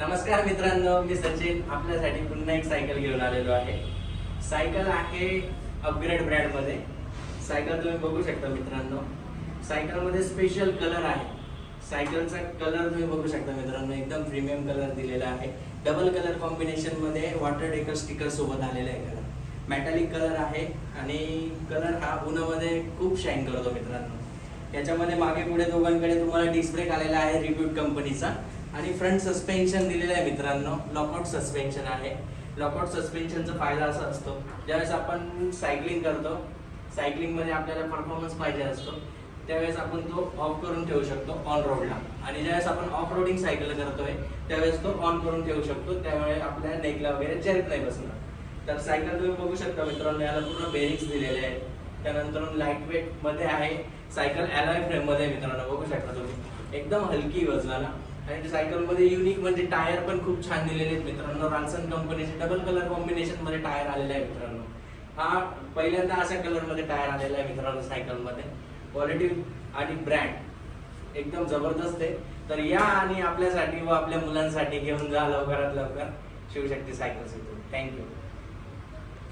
नमस्कार मित्रांनो, मी सचिन आपल्यासाठी पुन्हा एक सायकल घेऊन आलेलो आहे। सायकल आहे अपग्रेड ब्रँड मध्ये। सायकल तुम्ही बघू शकता मित्रांनो, सायकल मध्ये स्पेशल कलर आहे। सायकलचा कलर तुम्ही बघू शकता मित्रांनो, एकदम प्रीमियम कलर दिलेला आहे। डबल कलर कॉम्बिनेशन मध्ये वॉटर डेकर स्टिकर सोबत आलेला आहे। कलर मेटॅलिक कलर आहे आणि कलर हा उन्हामध्ये खूप शाईन करतो मित्रांनो। याच्यामध्ये मागे पुढे दोघांकडे तुम्हाला डिस्क ब्रेक आलेला आहे रिब्यूट कंपनीचा आणि फ्रंट सस्पेन्शन दिलेलं आहे मित्रांनो, लॉकआउट सस्पेन्शन आहे। लॉकआउट सस्पेन्शनचा फायदा असा असतो, ज्यावेळेस आपण सायकलिंग करतो, सायकलिंग मध्ये आपल्याला परफॉर्मन्स पाहिजे असतो, त्यावेळेस आपण तो ऑफ करून ठेवू शकतो ऑन रोडला, आणि ज्यावेळेस आपण ऑफ रोडिंग सायकल करतोय त्यावेळेस तो ऑन करून ठेवू शकतो, त्यावेळेस आपल्या नेकला वगैरे चेप नाही बसणार। तर सायकल तुम्ही बघू शकता मित्रांनो, याला पूर्ण बेरिंग्स दिलेले आहेत। त्यानंतर लाईट वेट मध्ये आहे सायकल, अलॉय फ्रेम मध्ये मित्रांनो बघू शकता तुम्ही, एकदम हलकी वजनाला। आणि सायकल मध्ये युनिक म्हणजे टायर पण खूप छान दिलेले आहेत मित्रांनो। रान्सन कंपनीचे डबल कलर कॉम्बिनेशन मध्ये टायर आलेले आहे मित्रांनो। हा पहिल्यांदा अशा कलर मध्ये टायर आलेला आहे मित्रांनो सायकल मध्ये। क्वालिटी आणि ब्रँड एकदम जबरदस्त आहे। तर या आणि आपल्यासाठी व आपल्या मुलांसाठी घेऊन जा लवकरात लवकर शिवशक्ती सायकल. थँक्यू.